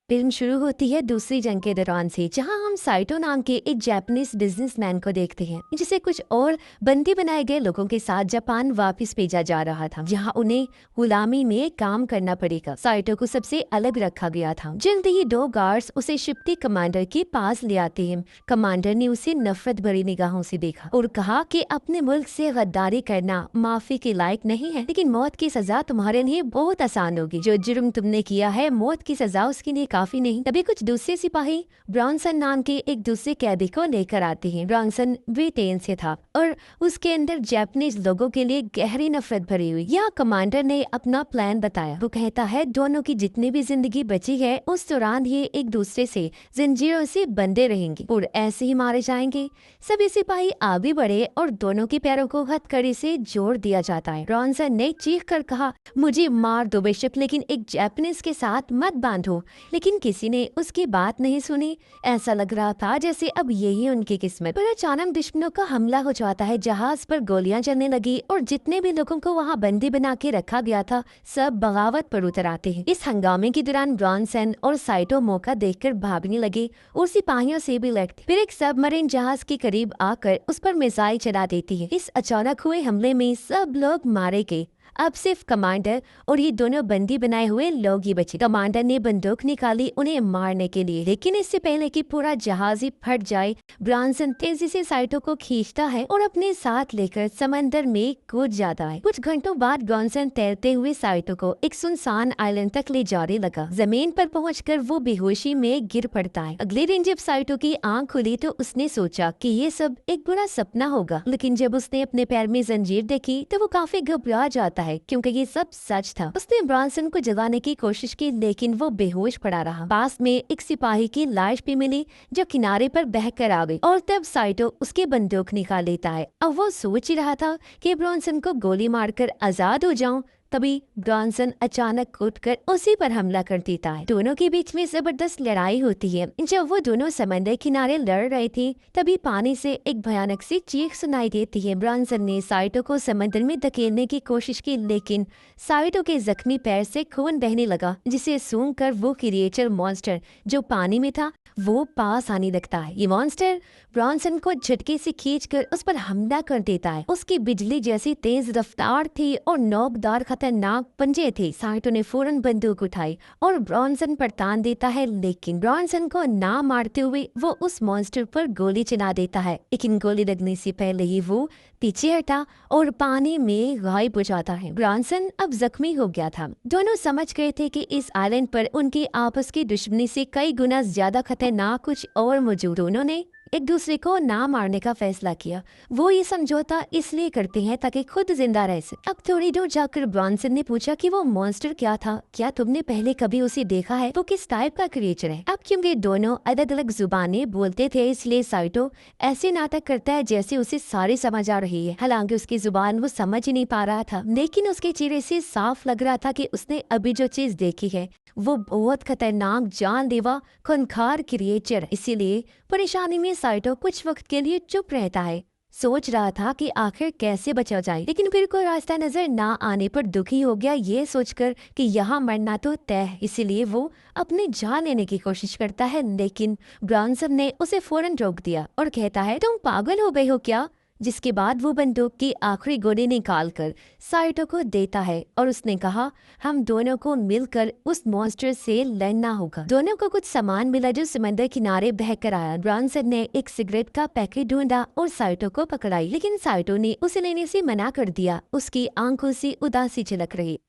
Film शुरू होती है दूसरी जंग के दौरान से, जहां हम साइटो नाम के एक जापानीज बिजनेसमैन को देखते हैं जिसे कुछ और बंदी बनाए गए लोगों के साथ जापान वापस भेजा जा रहा था, जहां उन्हें गुलामी में काम करना पड़ेगा। साइटो को सबसे अलग रखा गया था। जल्द ही दो गार्ड्स उसे शिफ्टी कमांडर के पास ले आते हैं। कमांडर ने उसे नफरत भरी निगाहों से देखा और कहा कि अपने मुल्क से गद्दारी करना माफी के लायक नहीं है, लेकिन मौत की सजा तुम्हारे लिए बहुत आसान होगी। जो जुर्म तुमने किया है, मौत की सजा उसके लिए काफी नहीं। तभी कुछ दूसरे सिपाही ब्रॉन्सन नाम के एक दूसरे कैदी को लेकर आते हैं। ब्रॉन्सन ब्रिटेन से था और उसके अंदर जापानीज लोगों के लिए गहरी नफरत भरी हुई। यहाँ कमांडर ने अपना प्लान बताया। वो कहता है दोनों की जितनी भी जिंदगी बची है उस दौरान ये एक दूसरे से जंजीरों से बंधे रहेंगे और ऐसे ही मारे जाएंगे। सभी सिपाही आगे बढ़े और दोनों के पैरों को हथकड़ी से जोड़ दिया जाता है। ब्रॉन्सन ने चीख कर कहा, मुझे मार दो बेशक, लेकिन एक जापानीज के साथ मत बांधो। लेकिन किसी ने उसकी बात नहीं सुनी। ऐसा लग रहा था जैसे अब यही उनकी किस्मत। पर अचानक दुश्मनों का हमला हो जाता है। जहाज पर गोलियां चलने लगी और जितने भी लोगों को वहां बंदी बना के रखा गया था सब बगावत पर उतर आते हैं। इस हंगामे के दौरान ब्रॉन्सन और साइटो मौका देखकर भागने लगे और सिपाहियों से भी लड़ते। फिर एक सबमरीन जहाज के करीब आकर उस पर मिसाइल चला देती है। इस अचानक हुए हमले में सब लोग मारे गए। अब सिर्फ कमांडर और ये दोनों बंदी बनाए हुए लोग ही बचे। कमांडर ने बंदूक निकाली उन्हें मारने के लिए, लेकिन इससे पहले कि पूरा जहाज ही फट जाए, ब्रॉन्सन तेजी से साइटो को खींचता है और अपने साथ लेकर समंदर में कूद जाता है। कुछ घंटों बाद ब्रॉन्सन तैरते हुए साइटो को एक सुनसान आइलैंड तक ले जाने लगा। जमीन पर पहुंचकर वो बेहोशी में गिर पड़ता है। अगले दिन जब साइटो की आंख खुली तो उसने सोचा कि ये सब एक बुरा सपना होगा, लेकिन जब उसने अपने पैर में जंजीर देखी तो वो काफी घबरा जाता है क्योंकि ये सब सच था। उसने ब्रॉन्सन को जगाने की कोशिश की, लेकिन वो बेहोश पड़ा रहा। पास में एक सिपाही की लाश भी मिली जो किनारे पर बहकर आ गई और तब साइटो उसकी बंदूक निकाल लेता है। अब वो सोच ही रहा था कि ब्रॉन्सन को गोली मारकर आजाद हो जाऊं, तभी ब्रॉन्सन अचानक कूदकर उसी पर हमला कर देता है। दोनों के बीच में जबरदस्त लड़ाई होती है। जब वो दोनों समंदर किनारे लड़ रहे थे तभी पानी से एक भयानक सी चीख सुनाई देती है। ब्रॉन्सन ने साइटो को समंदर में धकेलने की कोशिश की, लेकिन साइटो के जख्मी पैर से खून बहने लगा, जिसे सूंघकर वो क्रिएचर मॉन्स्टर जो पानी में था वो पास आने लगता है। ये मॉन्स्टर ब्रॉन्सन को झटके से खींचकर उस पर हमला कर देता है। उसकी बिजली जैसी तेज रफ्तार थी और नोकदार खतरनाक पंजे थे। साइटो ने फौरन बंदूक उठाई और ब्रॉन्सन पर तान देता है, लेकिन ब्रॉन्सन को ना मारते हुए वो उस मॉन्स्टर पर गोली चला देता है। लेकिन गोली लगने से पहले ही वो पीछे हटा और पानी में गायब हो जाता है। ब्रॉन्सन अब जख्मी हो गया था। दोनों समझ गए थे कि इस आइलैंड पर उनकी आपस की दुश्मनी से कई गुना ज्यादा खतरनाक कुछ और मौजूद। दोनों ने एक दूसरे को ना मारने का फैसला किया। वो ये समझौता इसलिए करते हैं ताकि खुद जिंदा रह सके। अब थोड़ी दूर जाकर ब्रॉन्सन ने पूछा कि वो मॉन्स्टर क्या था, क्या तुमने पहले कभी उसे देखा है, वो किस टाइप का क्रिएचर है। अब क्योंकि दोनों अलग अलग जुबानें बोलते थे इसलिए साइटो ऐसे नाटक करता है जैसे उसे सारी समझ आ रही है। हालांकि उसकी जुबान वो समझ ही नहीं पा रहा था, लेकिन उसके चेहरे से साफ लग रहा था कि उसने अभी जो चीज देखी है वो बहुत खतरनाक जानलेवा खूंखार क्रिएचर। इसीलिए परेशानी में साइटो कुछ वक्त के लिए चुप रहता है। सोच रहा था कि आखिर कैसे बचा जाए, लेकिन फिर कोई रास्ता नजर ना आने पर दुखी हो गया ये सोचकर कि यहाँ मरना तो तय है। इसीलिए वो अपनी जान लेने की कोशिश करता है, लेकिन ब्रॉन्सन ने उसे फौरन रोक दिया और कहता है तुम पागल हो गए हो क्या। जिसके बाद वो बंदूक की आखिरी गोली निकालकर साइटो को देता है और उसने कहा हम दोनों को मिलकर उस मॉन्स्टर से लड़ना होगा। दोनों को कुछ सामान मिला जो समंदर किनारे बहकर आया। ब्रॉन्सन ने एक सिगरेट का पैकेट ढूंढा और साइटो को पकड़ाई, लेकिन साइटो ने उसे लेने से मना कर दिया। उसकी आंखों से उदासी झलक रही।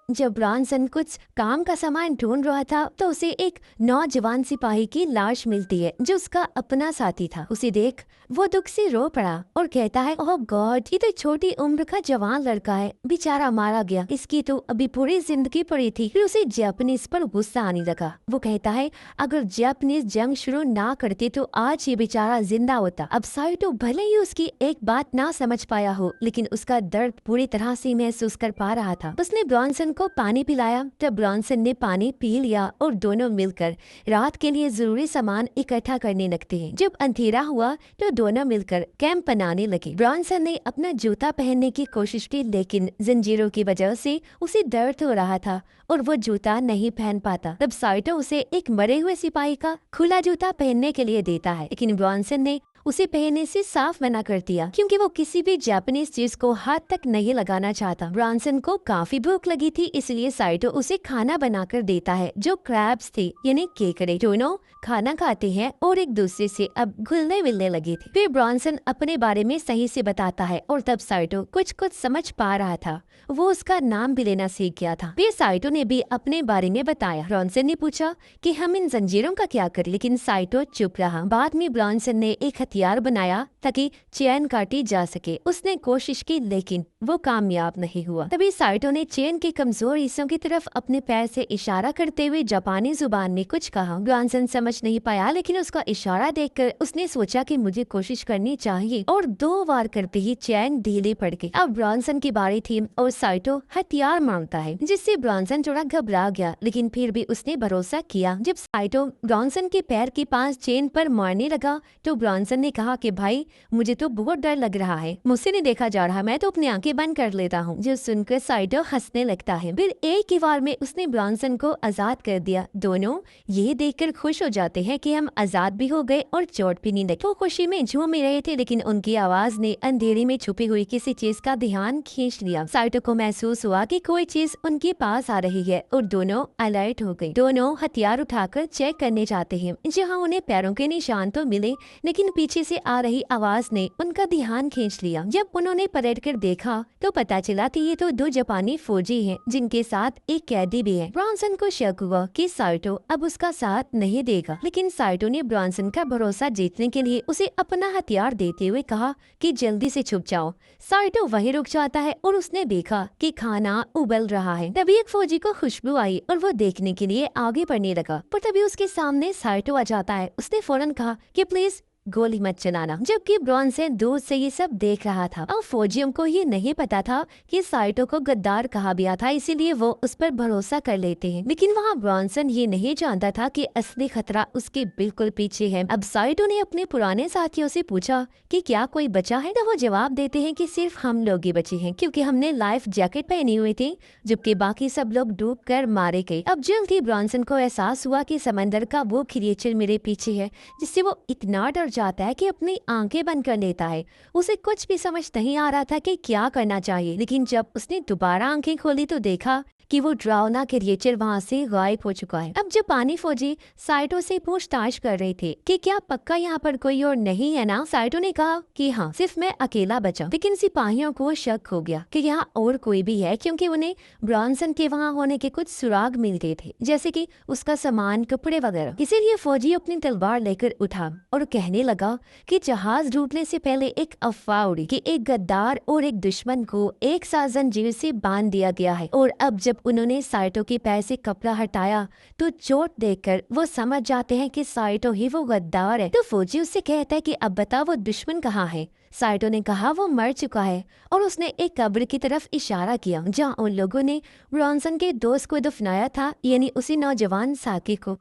जब ब्रॉन्सन कुछ काम का सामान ढूंढ रहा था तो उसे एक नौजवान सिपाही की लाश मिलती है जो उसका अपना साथी था। उसे देख वो दुख से रो पड़ा और कहता है ओह गॉड, ये तो छोटी उम्र का जवान लड़का है, बेचारा मारा गया, इसकी तो अभी पूरी जिंदगी पड़ी थी। फिर उसे जापानीज पर गुस्सा आने लगा। वो कहता है अगर जापानीज जंग शुरू ना करते तो आज ये बेचारा जिंदा होता। अब साइटो भले ही उसकी एक बात ना समझ पाया हो, लेकिन उसका दर्द पूरी तरह से महसूस कर पा रहा था। उसने ब्रॉन्सन को पानी पिलाया। तब ब्रॉन्सन ने पानी पी लिया और दोनों मिलकर रात के लिए जरूरी सामान इकट्ठा करने लगते हैं। जब अंधेरा हुआ तो दोनों मिलकर कैंप बनाने लगे। ब्रॉन्सन ने अपना जूता पहनने की कोशिश की, लेकिन जंजीरों की वजह से उसे दर्द हो रहा था और वो जूता नहीं पहन पाता। तब साइटो उसे एक मरे हुए सिपाही का खुला जूता पहनने के लिए देता है, लेकिन ब्रॉन्सन ने उसे पहनने से साफ मना कर दिया क्योंकि वो किसी भी जापानीज चीज को हाथ तक नहीं लगाना चाहता। ब्रॉन्सन को काफी भूख लगी थी, इसलिए साइटो उसे खाना बनाकर देता है जो क्रैब्स थे यानी केकड़े। दोनों खाना खाते हैं और एक दूसरे से अब घुलने मिलने लगे थे। फिर ब्रॉन्सन अपने बारे में सही से बताता है और तब साइटो कुछ कुछ समझ पा रहा था। वो उसका नाम भी लेना सीख गया था। फिर साइटो ने भी अपने बारे में बताया। ब्रॉन्सन ने पूछा कि हम इन जंजीरों का क्या करें, लेकिन साइटो चुप रहा। बाद में ब्रॉन्सन ने एक हथियार बनाया ताकि चेन काटी जा सके। उसने कोशिश की लेकिन वो कामयाब नहीं हुआ। तभी साइटो ने चेन के कमजोर हिस्सों की तरफ अपने पैर से इशारा करते हुए जापानी जुबान में कुछ कहा। ब्रॉन्सन समझ नहीं पाया, लेकिन उसका इशारा देखकर उसने सोचा कि मुझे कोशिश करनी चाहिए और 2 बार करते ही चेन ढीली पड़ गई। अब ब्रॉन्सन की बारी थी और साइटो हथियार मांगता है, जिससे ब्रॉन्सन थोड़ा घबरा गया, लेकिन फिर भी उसने भरोसा किया। जब साइटो ब्रॉन्सन के पैर के पास चेन पर मारने लगा तो ब्रॉन्सन ने कहा कि भाई मुझे तो बहुत डर लग रहा है, मुझसे नहीं देखा जा रहा, मैं तो अपनी आंखें बंद कर लेता हूँ। जो सुनकर साइटो हंसने लगता है। फिर एक ही बार में उसने ब्रॉन्सन को आजाद कर दिया। दोनों ये देखकर खुश हो जाते हैं कि हम आजाद भी हो गए और चोट भी नहीं लगी। वो खुशी में झूम रहे थे, लेकिन उनकी आवाज ने अंधेरे में छुपी हुई किसी चीज का ध्यान खींच लिया। साइटो को महसूस हुआ कि कोई चीज उनके पास आ रही है और दोनों अलर्ट हो गए। दोनों हथियार उठाकर चेक करने जाते हैं, जहाँ उन्हें पैरों के निशान तो मिले, लेकिन पीछे से आ रही आवाज ने उनका ध्यान खींच लिया। जब उन्होंने पलटकर देखा तो पता चला कि ये तो 2 जापानी फौजी हैं, जिनके साथ एक कैदी भी है। ब्रॉन्सन को शक हुआ कि साइटो अब उसका साथ नहीं देगा, लेकिन साइटो ने ब्रॉन्सन का भरोसा जीतने के लिए उसे अपना हथियार देते हुए कहा कि जल्दी से छुप जाओ। साइटो वहीं रुक जाता है और उसने देखा कि खाना उबल रहा है। तभी एक फौजी को खुशबू आई और वो देखने के लिए आगे बढ़ने लगा, पर तभी उसके सामने साइटो आ जाता है। उसने फौरन कहा कि प्लीज गोली मत चलाना, जबकि ब्रॉन्सन दूर से ये सब देख रहा था। और फौजियों को ये नहीं पता था कि साइटो को गद्दार कहा गया था, इसीलिए वो उस पर भरोसा कर लेते हैं। लेकिन वहाँ ब्रॉन्सन ये नहीं जानता था कि असली खतरा उसके बिल्कुल पीछे है। अब साइटो ने अपने पुराने साथियों से पूछा कि क्या कोई बचा है, तो वो जवाब देते हैं कि सिर्फ हम लोग ही बचे हैं, क्योंकि हमने लाइफ जैकेट पहनी हुई थी, जबकि बाकी सब लोग डूब कर मारे गए। अब जल्द ही ब्रॉन्सन को एहसास हुआ कि समंदर का वो क्रिएचर मेरे पीछे है, जिससे वो इतना डर जाता है कि अपनी आंखें बंद कर लेता है। उसे कुछ भी समझ नहीं आ रहा था कि क्या करना चाहिए, लेकिन जब उसने दोबारा आंखें खोली तो देखा कि वो डरावना क्रिएचर वहाँ से गायब हो चुका है। अब जापानी फौजी साइटो से पूछताछ कर रहे थे कि क्या पक्का यहाँ पर कोई और नहीं है ना। साइटो ने कहा कि हाँ, सिर्फ मैं अकेला बचा। लेकिन सिपाहियों को शक हो गया कि यहाँ और कोई भी है, क्योंकि उन्हें ब्रॉन्सन के वहाँ होने के कुछ सुराग मिल गए थे, जैसे कि उसका सामान, कपड़े वगैरह। इसीलिए फौजी अपनी तलवार लेकर उठा और कहने लगा कि जहाज डूबने से पहले एक अफवाह उड़ी कि एक गद्दार और एक दुश्मन को एक साथ जंजीर से बांध दिया गया है। और अब जब उन्होंने साइटो के पैर से कपड़ा हटाया तो चोट देखकर वो समझ जाते हैं कि साइटो ही वो गद्दार है। तो फौजी उससे कहता है कि अब बता वो दुश्मन कहाँ है। साइटो ने कहा वो मर चुका है, और उसने एक कब्र की तरफ इशारा किया जहाँ उन लोगों ने ब्रॉन्सन के दोस्त को दफनाया था, यानी उसी नौजवान साकी को।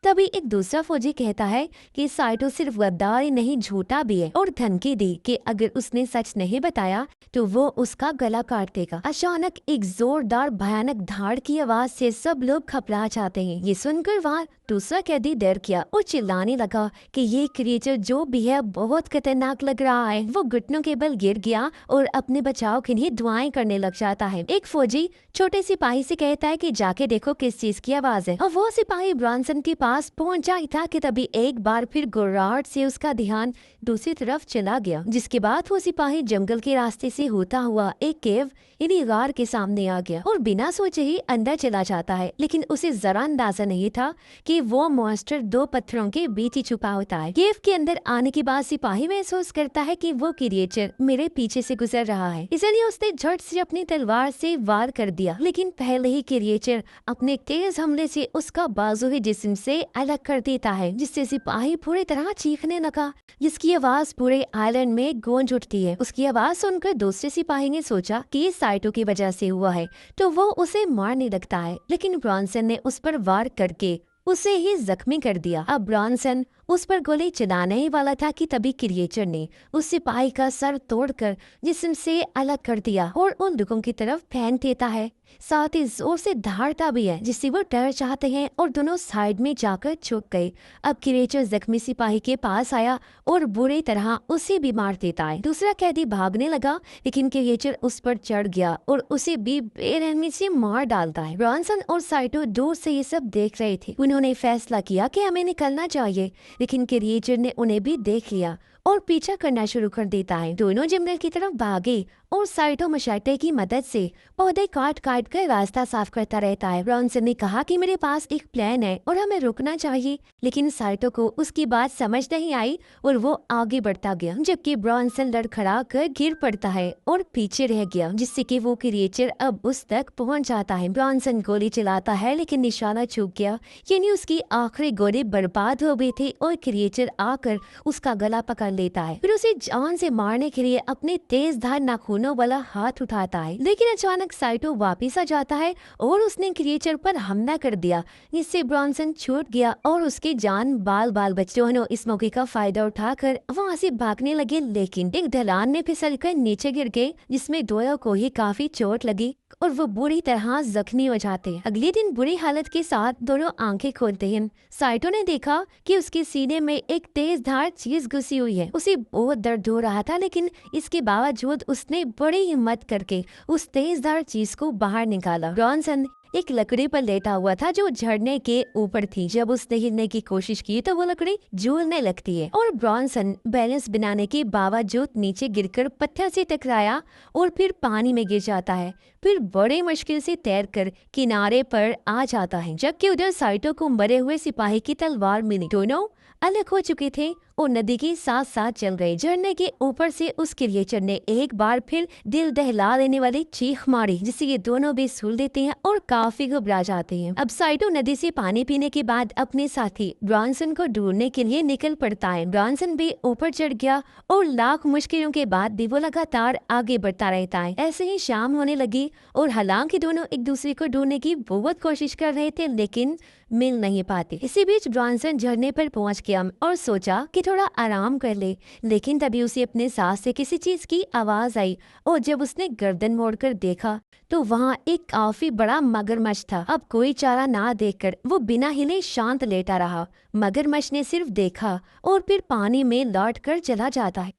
तभी एक दूसरा फौजी कहता है कि साइटो सिर्फ गद्दार ही नहीं, झूठा भी है, और धमकी दी कि अगर उसने सच नहीं बताया तो वो उसका गला काट देगा। अचानक एक जोरदार भयानक धाड़ की आवाज से सब लोग घबरा जाते हैं। ये सुनकर वहाँ दूसरा कैदी डर गया और चिल्लाने लगा कि ये क्रिएचर जो भी है बहुत खतरनाक लग रहा है। वो घुटनों के बल गिर गया और अपने बचाव के लिए दुआएं करने लग जाता है। एक फौजी छोटे सिपाही से कहता है कि जाके देखो किस चीज की आवाज है, और वो सिपाही ब्रॉन्सन के पास पहुंचा ही था कि तभी एक बार फिर गुर्राहट से उसका ध्यान दूसरी तरफ चला गया, जिसके बाद वो सिपाही जंगल के रास्ते से होता हुआ एक केव यानी गार के सामने आ गया और बिना सोचे ही अंदर चला जाता है। लेकिन उसे जरा अंदाजा नहीं था कि वो मॉन्स्टर 2 पत्थरों के बीच ही छुपा होता है। केव के अंदर आने के बाद सिपाही महसूस करता है कि वो क्रिएचर मेरे पीछे से गुजर रहा है, इसलिए उसने झट से अपनी तलवार से वार कर दिया। लेकिन पहले ही क्रिएचर अपने तेज हमले से उसका बाजू ही जिस्म से उसे अलग कर देता है, जिससे सिपाही पूरी तरह चीखने लगा, जिसकी आवाज पूरे आइलैंड में गूंज उठती है। उसकी आवाज सुनकर दूसरे सिपाही ने सोचा कि ये साइटो की वजह से हुआ है, तो वो उसे मारने लगता है, लेकिन ब्रॉन्सन ने उस पर वार करके उसे ही जख्मी कर दिया। अब ब्रॉन्सन उस पर गोली चलाने ही वाला था कि तभी क्रिएचर ने उस सिपाही का सर तोड़कर जिस्म से अलग कर दिया और उन लोगों की तरफ फेंक देता है। साथ ही जोर से धारता भी है, जिससे वो डर जाते हैं और दोनों साइड में जाकर छुप गए। अब क्रिएचर जख्मी सिपाही के पास आया और बुरी तरह उसे भी मार देता है। दूसरा कैदी भागने लगा, लेकिन क्रिएचर उस पर चढ़ गया और उसे भी बेरहमी से मार डालता है। ब्रॉन्सन और साइटो दूर से ये सब देख रहे थे। उन्होंने फैसला किया कि हमें निकलना चाहिए, लेकिन क्रिएचर ने उन्हें भी देख लिया और पीछा करना शुरू कर देता है। दोनों जंगल की तरफ भागे और साइटो मशाटे की मदद से पौधे काट काट कर रास्ता साफ करता रहता है। ब्रॉन्सन ने कहा कि मेरे पास एक प्लान है और हमें रुकना चाहिए, लेकिन साइटो को उसकी बात समझ नहीं आई और वो आगे बढ़ता गया, जबकि ब्रॉन्सन लड़खड़ा कर गिर पड़ता है और पीछे रह गया, जिससे कि वो क्रिएचर अब उस तक पहुंच जाता है। ब्रॉन्सन गोली चलाता है, लेकिन निशाना चूक गया, यानी उसकी आखिरी गोली बर्बाद हो गई थी और क्रिएचर आकर उसका गला पकड़ लेता है। फिर उसे जान से मारने के लिए अपने तेज धार नाखूनों वाला हाथ उठाता है, लेकिन अचानक साइटो वापिस आ जाता है और उसने क्रिएचर पर हमला कर दिया, जिससे ब्रॉन्सन छूट गया और उसके जान बाल बच। दोनों इस मौके का फायदा उठाकर वहाँ से भागने लगे, लेकिन एक ढलान में फिसलकर नीचे गिर गए, जिसमें दोनों को ही काफी चोट लगी और वो बुरी तरह जख्मी हो जाते हैं। अगले दिन बुरी हालत के साथ दोनों आंखें खोलते हैं। साइटो ने देखा कि उसके सीने में एक तेज धार चीज घुसी हुई है। उसे बहुत दर्द हो रहा था, लेकिन इसके बावजूद उसने बड़ी हिम्मत करके उस तेज धार चीज को बाहर निकाला। ब्रॉन्सन एक लकड़ी पर लेटा हुआ था जो झरने के ऊपर थी। जब उसने हिलने की कोशिश की तो वो लकड़ी झूलने लगती है और ब्रॉन्सन बैलेंस बनाने के बावजूद नीचे गिरकर पत्थर से टकराया और फिर पानी में गिर जाता है। फिर बड़े मुश्किल से तैरकर किनारे पर आ जाता है, जबकि उधर साइटो को मरे हुए सिपाही की तलवार मिली। दोनों अलग हो चुके थे और नदी के साथ साथ चल रहे। झरने के ऊपर से उस क्रिएचर ने एक बार फिर दिल दहला देने वाली चीख मारी, जिससे ये दोनों भी सुल देते हैं और काफी घबरा जाते हैं। अब साइटो नदी से पानी पीने के बाद अपने साथी ब्रॉन्सन को ढूंढने के लिए निकल पड़ता है। ब्रॉन्सन भी ऊपर चढ़ गया और लाख मुश्किलों के बाद भी वो लगातार आगे बढ़ता रहता है। ऐसे ही शाम होने लगी और हालांकि दोनों एक दूसरे को ढूंढने की बहुत कोशिश कर रहे थे, लेकिन मिल नहीं पाते। इसी बीच ब्रॉन्सन झरने पर पहुंच गया और सोचा कि थोड़ा आराम कर ले, लेकिन तभी उसे अपने सांस से किसी चीज की आवाज आई और जब उसने गर्दन मोड़कर देखा तो वहाँ एक काफी बड़ा मगरमच्छ था। अब कोई चारा ना देखकर वो बिना हिले शांत लेटा रहा। मगरमच्छ ने सिर्फ देखा और फिर पानी में लौट कर चला जाता है।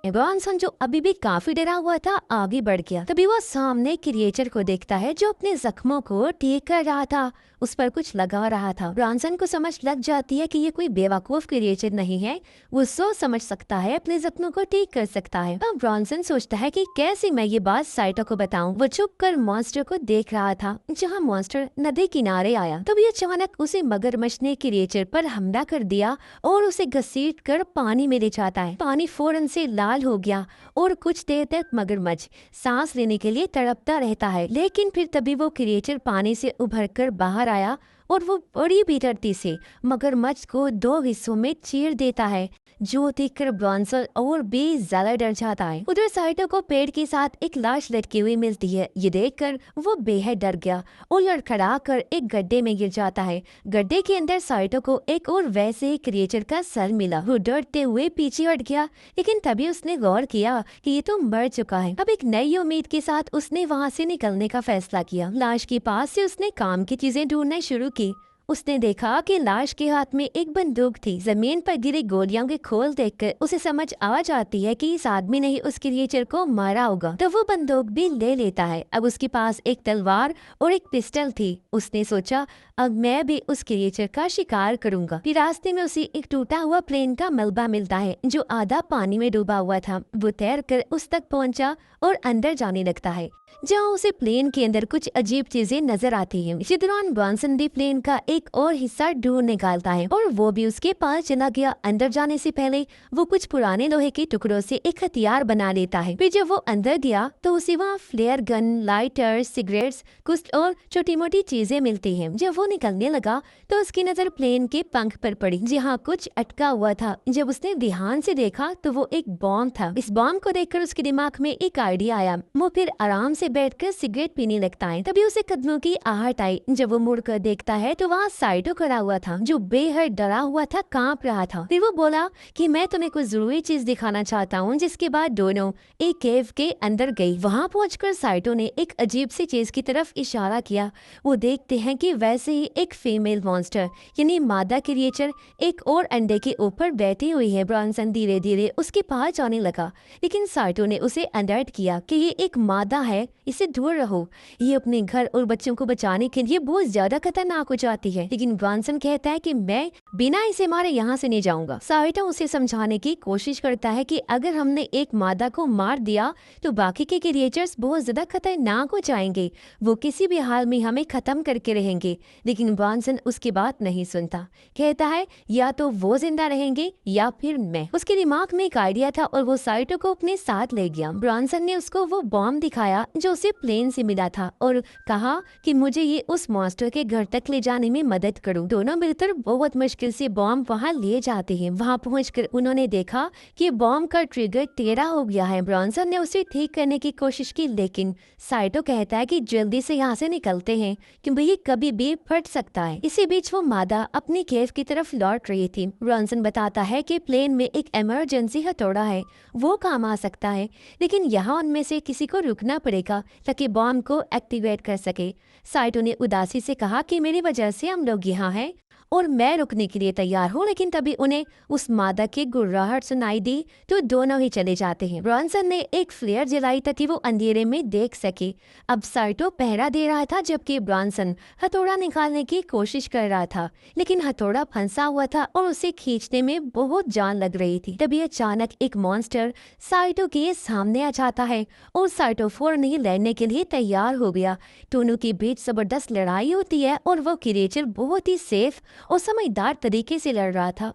ब्रॉन्सन जो अभी भी काफी डरा हुआ था आगे बढ़ गया। तभी वो सामने क्रिएचर को देखता है जो अपने जख्मों को ठीक कर रहा था, उस पर कुछ लगा रहा था। ब्रॉन्सन को समझ लग जाती है कि ये कोई बेवकूफ क्रिएचर नहीं है, वो सोच समझ सकता है, अपने जख्मों को ठीक कर सकता है। अब ब्रॉन्सन सोचता है कि कैसे मैं ये बात साइटो को बताऊं। वो चुप कर मॉन्स्टर को देख रहा था। जहाँ मॉन्स्टर नदी किनारे आया तभी अचानक उसे मगरमच्छ ने क्रिएचर पर हमला कर दिया और उसे घसीट कर पानी में ले जाता है। पानी फौरन से लाल हो गया और कुछ देर तक मगरमच्छ सांस लेने के लिए तड़पता रहता है, लेकिन फिर तभी वो क्रिएचर पानी से उभरकर बाहर आया और वो बड़ी बेदर्दी से मगरमच्छ को दो हिस्सों में चीर देता है, जो देखकर ब्रॉन्सन और भी ज्यादा डर जाता है। उधर साइटो को पेड़ के साथ एक लाश लटकी हुई मिलती है। ये देखकर वो बेहद डर गया और लड़खड़ा कर एक गड्ढे में गिर जाता है। गड्ढे के अंदर साइटो को एक और वैसे ही क्रिएचर का सर मिला। वो डरते हुए पीछे हट गया, लेकिन तभी उसने गौर किया कि ये तो मर चुका है। अब एक नई उम्मीद के साथ उसने वहाँ से निकलने का फैसला किया। लाश के पास से उसने काम की चीजें ढूंढना शुरू की। उसने देखा कि लाश के हाथ में एक बंदूक थी। जमीन पर गिरी गोलियों के खोल देखकर उसे समझ आ जाती है कि इस आदमी ने ही उस क्रिएचर को मारा होगा, तो वो बंदूक भी ले लेता है। अब उसके पास एक तलवार और एक पिस्टल थी। उसने सोचा अब मैं भी उस क्रिएचर का शिकार करूंगा। फिर रास्ते में उसे एक टूटा हुआ प्लेन का मलबा मिलता है जो आधा पानी में डूबा हुआ था। वो तैर कर उस तक पहुंचा और अंदर जाने लगता है। जहाँ उसे प्लेन के अंदर कुछ अजीब चीजें नजर आती हैं। इसी दौरान ब्रॉन्सन भी प्लेन का एक और हिस्सा ढूंढ निकालता है और वो भी उसके पास चला गया। अंदर जाने से पहले वो कुछ पुराने लोहे के टुकड़ों से एक हथियार बना लेता है। फिर जब वो अंदर गया तो उसे वहाँ फ्लेयर गन, लाइटर, सिगरेट्स, कुछ और छोटी मोटी चीजें मिलती हैं। जब वो निकलने लगा तो उसकी नजर प्लेन के पंख पर पड़ी जहाँ कुछ अटका हुआ था। जब उसने ध्यान से देखा तो वो एक बॉम्ब था। इस बॉम्ब को देखकर उसके दिमाग में एक आइडिया आया। वो फिर आराम से बैठकर सिगरेट पीने लगता है। तभी उसे कदमों की आहट आई। जब वो मुड़कर देखता है तो वहाँ साइटो खड़ा हुआ था जो बेहद डरा हुआ था, कांप रहा था। फिर वो बोला कि मैं तुम्हें कुछ जरूरी चीज दिखाना चाहता हूँ। जिसके बाद दोनों एक केव के अंदर गई। वहाँ पहुंचकर साइटो ने एक अजीब सी चीज की तरफ इशारा किया। वो देखते हैं कि वैसे ही एक फीमेल मॉन्स्टर यानी मादा क्रिएचर एक और अंडे के ऊपर बैठी हुई है। ब्रॉन्सन धीरे धीरे उसके पास जाने लगा, लेकिन साइटो ने उसे अलर्ट किया कि ये एक मादा है, इसे दूर रहो। ये अपने घर और बच्चों को बचाने के लिए बहुत ज्यादा खतरनाक हो जाती है। लेकिन ब्रॉन्सन कहता है कि मैं बिना इसे मारे यहाँ से नहीं जाऊंगा। साइटो उसे समझाने की कोशिश करता है कि अगर हमने एक मादा को मार दिया तो बाकी के क्रिएचर्स बहुत ज्यादा खतरनाक हो जाएंगे। वो किसी भी हाल में हमें खत्म करके रहेंगे। लेकिन ब्रॉन्सन उसकी बात नहीं सुनता। कहता है या तो वो जिंदा रहेंगे या फिर मैं। उसके दिमाग में एक आइडिया था और वो साइटो को अपने साथ ले गया। ब्रॉन्सन ने उसको वो बॉम्ब दिखाया जो उसे प्लेन से मिला था और कहा कि मुझे ये उस मॉन्स्टर के घर तक ले जाने में मदद करो। दोनों मिलकर बहुत मुश्किल से बॉम्ब वहाँ ले जाते हैं। वहाँ पहुंचकर उन्होंने देखा कि बॉम्ब का ट्रिगर टेढ़ा हो गया है। ब्रॉन्सन ने उसे ठीक करने की कोशिश की, लेकिन साइटो कहता है कि जल्दी से यहाँ से निकलते हैं क्योंकि ये कभी भी फट सकता है। इसी बीच वो मादा अपनी केव की तरफ लौट रही थी। ब्रॉन्सन बताता है कि प्लेन में एक इमरजेंसी हथौड़ा है, वो काम आ सकता है, लेकिन यहाँ उनमें से किसी को रुकना पड़ेगा ताकि बॉम्ब को एक्टिवेट कर सके। साइटो ने उदासी से कहा कि मेरी वजह से हम लोग यहाँ हैं और मैं रुकने के लिए तैयार हूँ। लेकिन तभी उन्हें उस मादा की गुर्राहट सुनाई दी तो दोनों ही चले जाते हैं। ब्रॉन्सन ने एक फ्लेयर जलाई ताकि वो अंधेरे में देख सके। अब साइटो पहरा दे रहा था जबकि ब्रॉन्सन हथौड़ा निकालने की कोशिश कर रहा था, लेकिन हथौड़ा फंसा हुआ था और उसे खींचने में बहुत जान लग रही थी। तभी अचानक एक मॉन्स्टर साइटो के सामने आ जाता है और साइटो फौरन ही लड़ने के लिए तैयार हो गया। दोनों के बीच जबरदस्त लड़ाई होती है और वो क्रिएचर बहुत ही सेफ और समझदार तरीके से लड़ रहा था।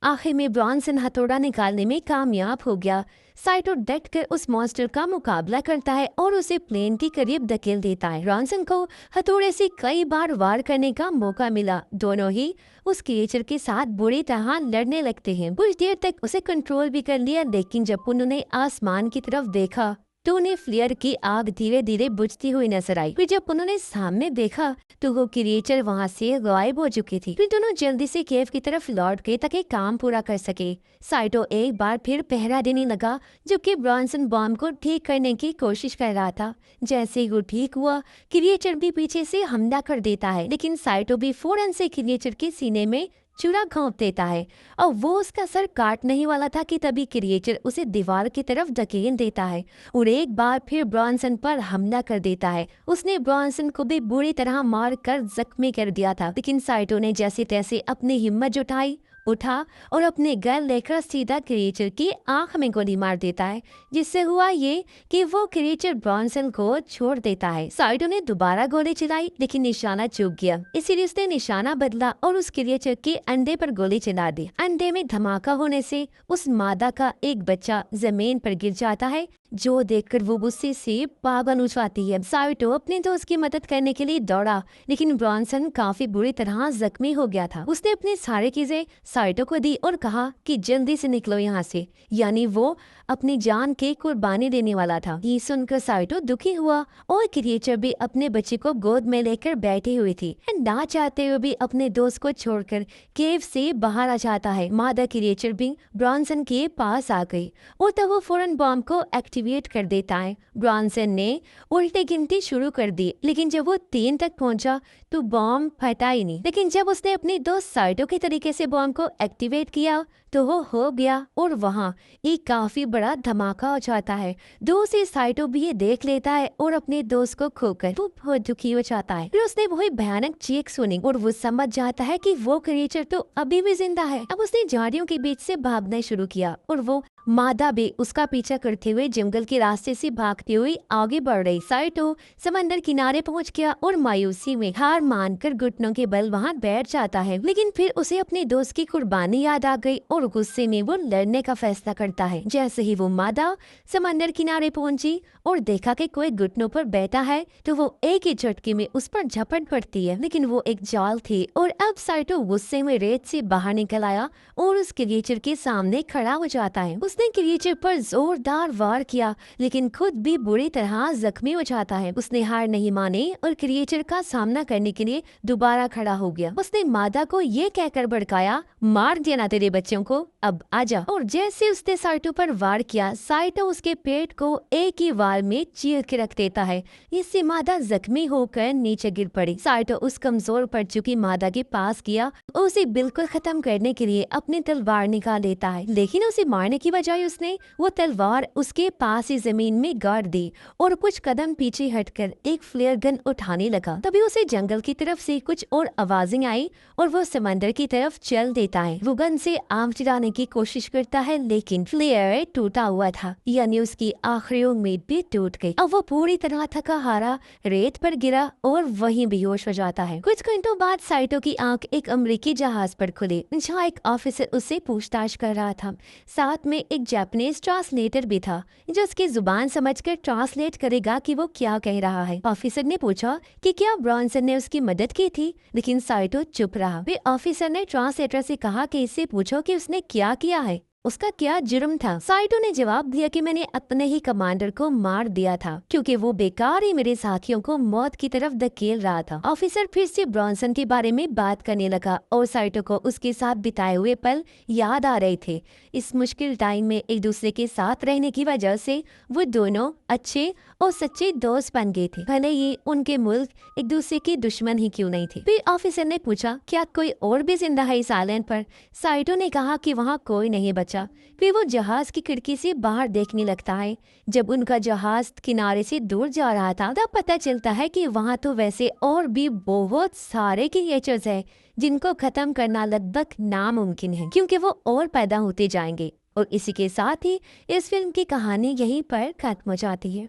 आखिर में ब्रॉन्सन हथौड़ा निकालने में कामयाब हो गया। साइटो डटकर उस मॉन्स्टर का मुकाबला करता है और उसे प्लेन के करीब धकेल देता है। ब्रॉन्सन को हथौड़े से कई बार वार करने का मौका मिला। दोनों ही उस क्रिएचर के साथ बुरी तरह लड़ने लगते हैं। कुछ देर तक उसे कंट्रोल भी कर लिया, लेकिन जब उन्होंने आसमान की तरफ देखा तो उन्हें फ्लेयर की आग धीरे धीरे बुझती हुई नजर आई। फिर जब उन्होंने सामने देखा तो वो क्रिएचर वहां से गायब हो चुकी थी। फिर दोनों जल्दी से केव की तरफ लौट गए ताकि काम पूरा कर सके। साइटो एक बार फिर पहरा देने लगा जबकि ब्रॉन्सन बॉम्ब को ठीक करने की कोशिश कर रहा था। जैसे ही वो ठीक हुआ, क्रिएचर भी पीछे से हमला कर देता है, लेकिन साइटो भी फौरन से क्रिएचर के सीने में चूड़ा घोंप देता है और वो उसका सर काटने ही वाला था कि तभी क्रिएचर उसे दीवार की तरफ धकेल देता है और एक बार फिर ब्रॉन्सन पर हमला कर देता है। उसने ब्रॉन्सन को भी बुरी तरह मार कर जख्मी कर दिया था, लेकिन साइटो ने जैसे तैसे अपनी हिम्मत जुटाई, उठा और अपने गन लेकर सीधा क्रिएचर की आंख में गोली मार देता है, जिससे हुआ ये कि वो क्रिएचर ब्रॉन्सन को छोड़ देता है। साइटो ने दोबारा गोली चलाई लेकिन निशाना चूक गया, इसीलिए उसने निशाना बदला और उस क्रिएचर के अंडे पर गोली चला दी। अंडे में धमाका होने से उस मादा का एक बच्चा जमीन पर गिर जाता है, जो देखकर वो गुस्से से पागल हो जाती है। साइटो अपने दोस्त की मदद करने के लिए दौड़ा, लेकिन ब्रॉन्सन काफी बुरी तरह जख्मी हो गया था। उसने अपनी सारी चीजें साइटो को दी और कहा कि जल्दी से निकलो यहाँ से, यानी वो अपनी जान की कुर्बानी देने वाला था। ये सुनकर साइटो दुखी हुआ और क्रिएचर भी अपने बच्चे को गोद में लेकर बैठी हुई थी। ना चाहते हुए भी अपने दोस्त को छोड़कर केव से बाहर आ जाता है। मादा क्रिएचर भी ब्रॉन्सन के पास आ गई और तब वो फौरन बॉम्ब को एक्टिवेट कर देता है। ब्रॉन्सन ने उल्टी गिनती शुरू कर दी, लेकिन जब वो 3 तक पहुंचा तो बॉम्ब फटा ही नहीं। लेकिन जब उसने अपनी दोस्त साइटो के तरीके से बॉम्ब को एक्टिवेट किया तो वो हो गया और वहाँ एक काफी बड़ा धमाका हो जाता है। दोस्त से साइटो भी ये देख लेता है और अपने दोस्त को खोकर वो बहुत दुखी हो जाता है। फिर उसने वही भयानक चीख सुनी और वो समझ जाता है कि वो क्रिएचर तो अभी भी जिंदा है। अब उसने झाड़ियों के बीच से भागना शुरू किया और वो मादा भी उसका पीछा करते हुए जंगल जंगल के रास्ते से भागती हुई आगे बढ़ रही। साइटो समंदर किनारे पहुंच गया और मायूसी में हार मानकर घुटनों के बल वहां बैठ जाता है। लेकिन फिर उसे अपने दोस्त की कुर्बानी याद आ गई और गुस्से में वो लड़ने का फैसला करता है। जैसे ही वो मादा समंदर किनारे पहुंची और देखा कि कोई घुटनों पर बैठा है तो वो एक ही झटके में उस पर झपट पड़ती है। लेकिन वो एक जाल थी और अब साइटो गुस्से में रेत से बाहर निकल आया और उस क्रिएचर के सामने खड़ा हो जाता है। उसने क्रिएचर पर जोरदार वार किया लेकिन खुद भी बुरी तरह जख्मी हो जाता है। उसने हार नहीं मानी और क्रिएचर का सामना करने के लिए दोबारा खड़ा हो गया। उसने मादा को ये कहकर भड़काया, मार दिया ना तेरे बच्चों को, अब आजा। और जैसे उसने साइटो पर वार किया, साइटो उसके पेट को एक ही वार में चीर के रख देता है। इससे मादा जख्मी होकर नीचे गिर पड़ी। साइटो उस कमजोर पड़ चुकी मादा के पास गया, उसे बिल्कुल खत्म करने के लिए अपनी तलवार निकाल लेता है। लेकिन उसे मारने की बजाय उसने वो तलवार उसके पास ही जमीन में गाड़ दी और कुछ कदम पीछे हटकर एक फ्लेयर गन उठाने लगा। तभी उसे जंगल की तरफ से कुछ और आवाजें आई और वो समंदर की तरफ चल देता है। वो गन से आग जलाने की कोशिश करता है लेकिन फ्लेयर टूटा हुआ था, यानी उसकी आखिरी उम्मीद भी टूट गई। अब वो पूरी तरह थका हारा रेत पर गिरा और वहीं बेहोश हो जाता है। कुछ घंटों बाद साइटो की आंख एक अमेरिकी जहाज पर खुली जहाँ एक ऑफिसर उससे पूछताछ कर रहा था। साथ में एक जापानीज ट्रांसलेटर भी था जो उसकी जुबान समझकर ट्रांसलेट करेगा कि वो क्या कह रहा है। ऑफिसर ने पूछा कि क्या ब्रॉन्सन ने उसकी मदद की थी, लेकिन साइटो चुप रहा। वे ऑफिसर ने ट्रांसलेटर से कहा कि इससे पूछो कि उसने क्या किया है, उसका क्या जुर्म था। साइटो ने जवाब दिया कि मैंने अपने ही कमांडर को मार दिया था क्योंकि वो बेकार ही मेरे साथियों को मौत की तरफ धकेल रहा था। ऑफिसर फिर से ब्रॉन्सन के बारे में बात करने लगा और साइटो को उसके साथ बिताए हुए पल याद आ रहे थे। इस मुश्किल टाइम में एक दूसरे के साथ रहने की वजह से वो दोनों अच्छे और सच्चे दोस्त बन गए थे, भले ही उनके मुल्क एक दूसरे के दुश्मन ही क्यों नहीं थे। फिर ऑफिसर ने पूछा क्या कोई और भी जिंदा है इस आइलैंड पर। साइटो ने कहा कि वहाँ कोई नहीं बचा। फिर वो जहाज की खिड़की से बाहर देखने लगता है। जब उनका जहाज किनारे से दूर जा रहा था तब पता चलता है कि वहाँ तो वैसे और भी बहुत सारे क्रिएचर्स हैं जिनको खत्म करना लगभग नामुमकिन है क्योंकि वो और पैदा होते जाएंगे। और इसी के साथ ही इस फिल्म की कहानी यहीं पर खत्म हो जाती है।